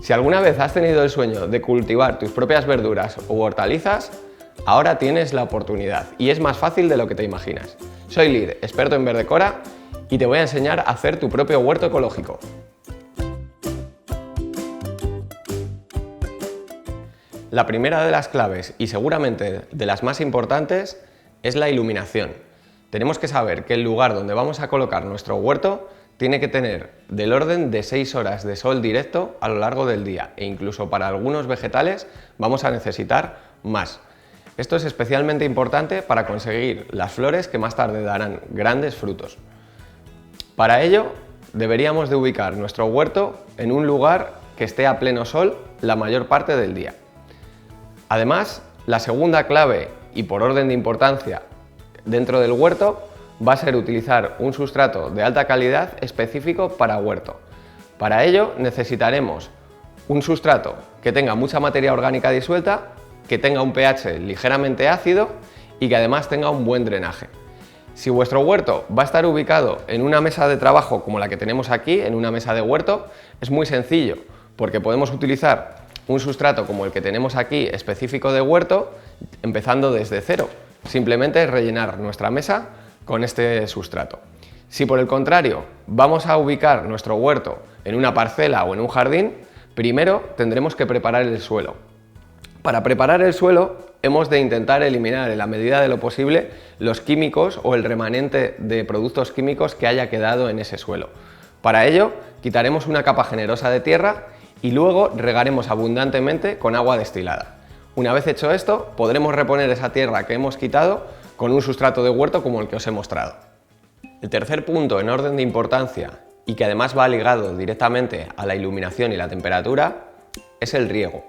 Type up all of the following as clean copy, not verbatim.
Si alguna vez has tenido el sueño de cultivar tus propias verduras u hortalizas, ahora tienes la oportunidad y es más fácil de lo que te imaginas. Soy Lid, experto en Verdecora, y te voy a enseñar a hacer tu propio huerto ecológico. La primera de las claves, y seguramente de las más importantes, es la iluminación. Tenemos que saber que el lugar donde vamos a colocar nuestro huerto tiene que tener del orden de 6 horas de sol directo a lo largo del día, e incluso para algunos vegetales vamos a necesitar más. Esto es especialmente importante para conseguir las flores que más tarde darán grandes frutos. Para ello, deberíamos de ubicar nuestro huerto en un lugar que esté a pleno sol la mayor parte del día. Además, la segunda clave, y por orden de importancia dentro del huerto, va a ser utilizar un sustrato de alta calidad específico para huerto. Para ello necesitaremos un sustrato que tenga mucha materia orgánica disuelta, que tenga un pH ligeramente ácido y que además tenga un buen drenaje. Si vuestro huerto va a estar ubicado en una mesa de trabajo como la que tenemos aquí, en una mesa de huerto, es muy sencillo porque podemos utilizar un sustrato como el que tenemos aquí específico de huerto, empezando desde cero. Simplemente rellenar nuestra mesa con este sustrato. Si por el contrario vamos a ubicar nuestro huerto en una parcela o en un jardín, primero tendremos que preparar el suelo. Para preparar el suelo hemos de intentar eliminar en la medida de lo posible los químicos o el remanente de productos químicos que haya quedado en ese suelo. Para ello quitaremos una capa generosa de tierra y luego regaremos abundantemente con agua destilada. Una vez hecho esto, podremos reponer esa tierra que hemos quitado con un sustrato de huerto como el que os he mostrado. El tercer punto en orden de importancia, y que además va ligado directamente a la iluminación y la temperatura, es el riego.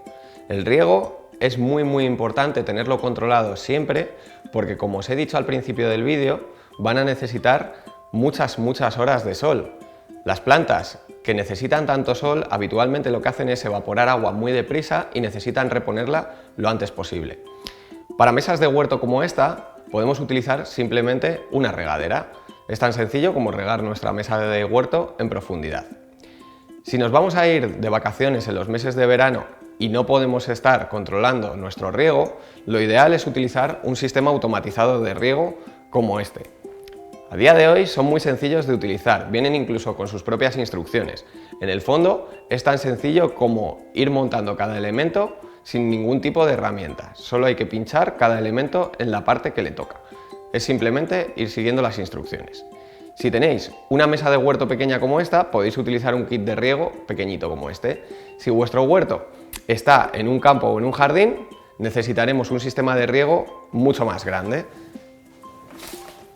El riego es muy importante tenerlo controlado siempre porque, como os he dicho al principio del vídeo, van a necesitar muchas horas de sol. Las plantas que necesitan tanto sol habitualmente lo que hacen es evaporar agua muy deprisa y necesitan reponerla lo antes posible. Para mesas de huerto como esta podemos utilizar simplemente una regadera. Es tan sencillo como regar nuestra mesa de huerto en profundidad. Si nos vamos a ir de vacaciones en los meses de verano y no podemos estar controlando nuestro riego, lo ideal es utilizar un sistema automatizado de riego como este. A día de hoy son muy sencillos de utilizar, vienen incluso con sus propias instrucciones. En el fondo es tan sencillo como ir montando cada elemento sin ningún tipo de herramienta, solo hay que pinchar cada elemento en la parte que le toca. Es simplemente ir siguiendo las instrucciones. Si tenéis una mesa de huerto pequeña como esta, podéis utilizar un kit de riego pequeñito como este. Si vuestro huerto está en un campo o en un jardín, necesitaremos un sistema de riego mucho más grande.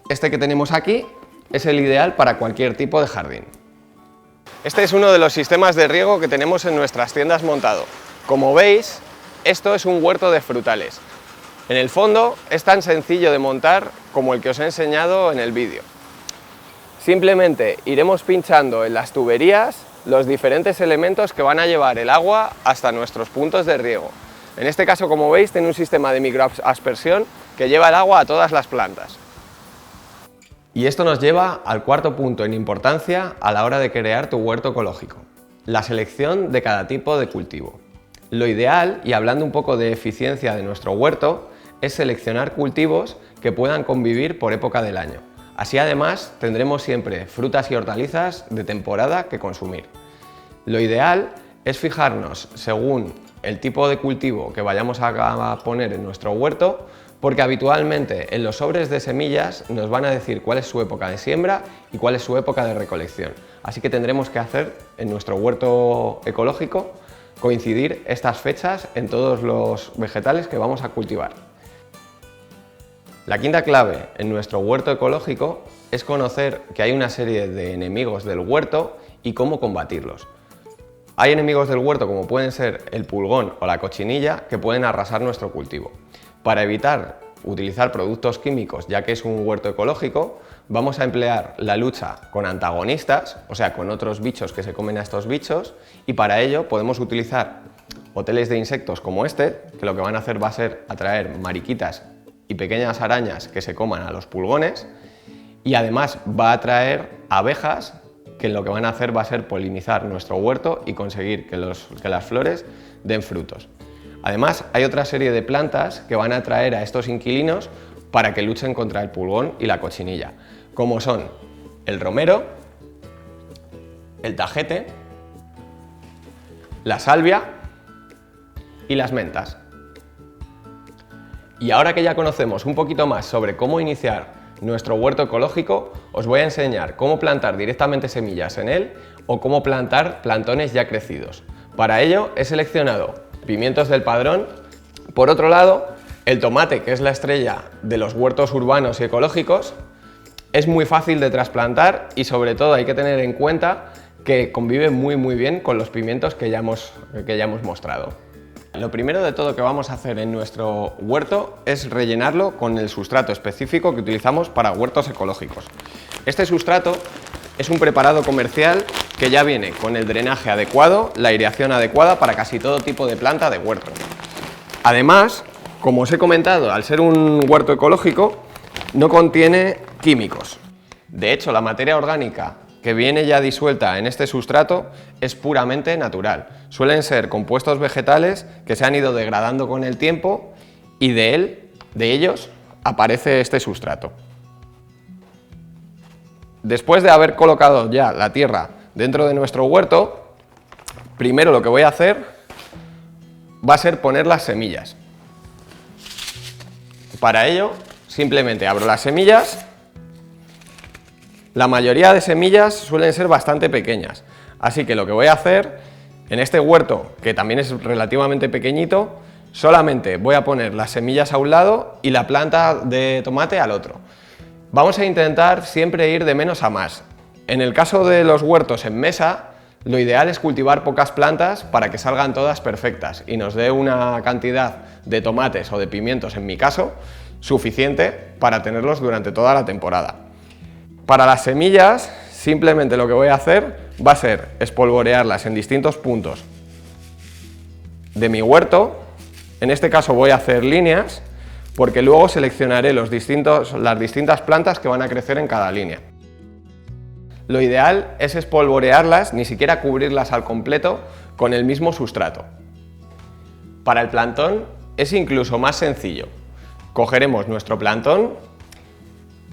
Este que tenemos aquí es el ideal para cualquier tipo de jardín. Este es uno de los sistemas de riego que tenemos en nuestras tiendas montado. Como veis, esto es un huerto de frutales. En el fondo es tan sencillo de montar como el que os he enseñado en el vídeo. Simplemente iremos pinchando en las tuberías los diferentes elementos que van a llevar el agua hasta nuestros puntos de riego. En este caso, como veis, tiene un sistema de microaspersión que lleva el agua a todas las plantas. Y esto nos lleva al cuarto punto en importancia a la hora de crear tu huerto ecológico: la selección de cada tipo de cultivo. Lo ideal, y hablando un poco de eficiencia de nuestro huerto, es seleccionar cultivos que puedan convivir por época del año. Así además tendremos siempre frutas y hortalizas de temporada que consumir. Lo ideal es fijarnos según el tipo de cultivo que vayamos a poner en nuestro huerto, porque habitualmente en los sobres de semillas nos van a decir cuál es su época de siembra y cuál es su época de recolección. Así que tendremos que hacer en nuestro huerto ecológico coincidir estas fechas en todos los vegetales que vamos a cultivar. La quinta clave en nuestro huerto ecológico es conocer que hay una serie de enemigos del huerto y cómo combatirlos. Hay enemigos del huerto como pueden ser el pulgón o la cochinilla que pueden arrasar nuestro cultivo. Para evitar utilizar productos químicos, ya que es un huerto ecológico, vamos a emplear la lucha con antagonistas, o sea, con otros bichos que se comen a estos bichos, y para ello podemos utilizar hoteles de insectos como este, que lo que van a hacer va a ser atraer mariquitas y pequeñas arañas que se coman a los pulgones, y además va a atraer abejas que lo que van a hacer va a ser polinizar nuestro huerto y conseguir que las flores den frutos. Además, hay otra serie de plantas que van a atraer a estos inquilinos para que luchen contra el pulgón y la cochinilla, como son el romero, el tajete, la salvia y las mentas. Y ahora que ya conocemos un poquito más sobre cómo iniciar nuestro huerto ecológico, os voy a enseñar cómo plantar directamente semillas en él o cómo plantar plantones ya crecidos. Para ello he seleccionado pimientos del Padrón. Por otro lado, el tomate, que es la estrella de los huertos urbanos y ecológicos, es muy fácil de trasplantar y sobre todo hay que tener en cuenta que convive muy bien con los pimientos que ya hemos mostrado. Lo primero de todo que vamos a hacer en nuestro huerto es rellenarlo con el sustrato específico que utilizamos para huertos ecológicos. Este sustrato es un preparado comercial que ya viene con el drenaje adecuado, la aireación adecuada para casi todo tipo de planta de huerto. Además, como os he comentado, al ser un huerto ecológico, no contiene químicos. De hecho, la materia orgánica que viene ya disuelta en este sustrato es puramente natural. Suelen ser compuestos vegetales que se han ido degradando con el tiempo y de ellos aparece este sustrato. Después de haber colocado ya la tierra dentro de nuestro huerto, primero lo que voy a hacer va a ser poner las semillas. Para ello, simplemente abro las semillas. La mayoría de semillas suelen ser bastante pequeñas, así que lo que voy a hacer en este huerto, que también es relativamente pequeñito, solamente voy a poner las semillas a un lado y la planta de tomate al otro. Vamos a intentar siempre ir de menos a más. En el caso de los huertos en mesa, lo ideal es cultivar pocas plantas para que salgan todas perfectas y nos dé una cantidad de tomates o de pimientos, en mi caso, suficiente para tenerlos durante toda la temporada. Para las semillas, simplemente lo que voy a hacer va a ser espolvorearlas en distintos puntos de mi huerto. En este caso voy a hacer líneas, porque luego seleccionaré las distintas plantas que van a crecer en cada línea. Lo ideal es espolvorearlas, ni siquiera cubrirlas al completo, con el mismo sustrato. Para el plantón es incluso más sencillo. Cogeremos nuestro plantón.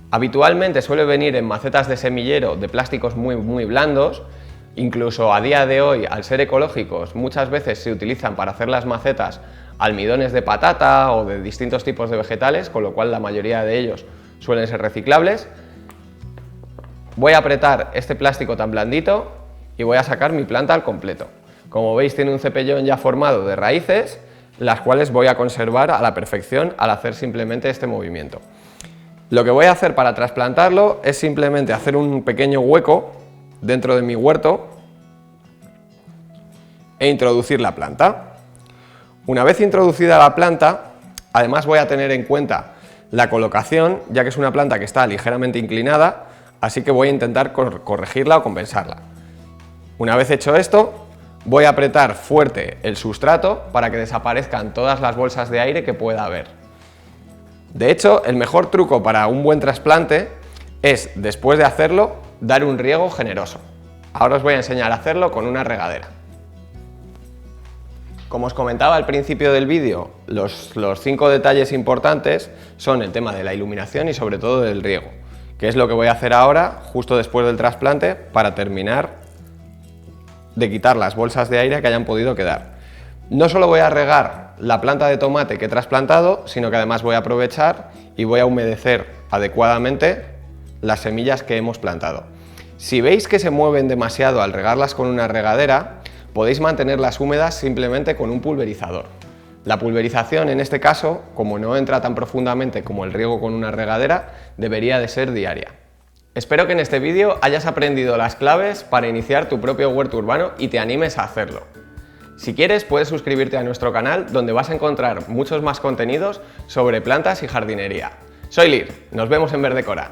Habitualmente suele venir en macetas de semillero de plásticos muy blandos. Incluso a día de hoy, al ser ecológicos, muchas veces se utilizan para hacer las macetas almidones de patata o de distintos tipos de vegetales, con lo cual la mayoría de ellos suelen ser reciclables. Voy a apretar este plástico tan blandito y voy a sacar mi planta al completo. Como veis, tiene un cepellón ya formado de raíces, las cuales voy a conservar a la perfección al hacer simplemente este movimiento. Lo que voy a hacer para trasplantarlo es simplemente hacer un pequeño hueco dentro de mi huerto e introducir la planta. Una vez introducida la planta, además voy a tener en cuenta la colocación, ya que es una planta que está ligeramente inclinada, así que voy a intentar corregirla o compensarla. Una vez hecho esto, voy a apretar fuerte el sustrato para que desaparezcan todas las bolsas de aire que pueda haber. De hecho, el mejor truco para un buen trasplante es, después de hacerlo, dar un riego generoso. Ahora os voy a enseñar a hacerlo con una regadera. Como os comentaba al principio del vídeo, los 5 detalles importantes son el tema de la iluminación y sobre todo del riego, que es lo que voy a hacer ahora, justo después del trasplante, para terminar de quitar las bolsas de aire que hayan podido quedar. No solo voy a regar la planta de tomate que he trasplantado, sino que además voy a aprovechar y voy a humedecer adecuadamente las semillas que hemos plantado. Si veis que se mueven demasiado al regarlas con una regadera, podéis mantenerlas húmedas simplemente con un pulverizador. La pulverización en este caso, como no entra tan profundamente como el riego con una regadera, debería de ser diaria. Espero que en este vídeo hayas aprendido las claves para iniciar tu propio huerto urbano y te animes a hacerlo. Si quieres, puedes suscribirte a nuestro canal, donde vas a encontrar muchos más contenidos sobre plantas y jardinería. Soy Lir, nos vemos en Verdecora.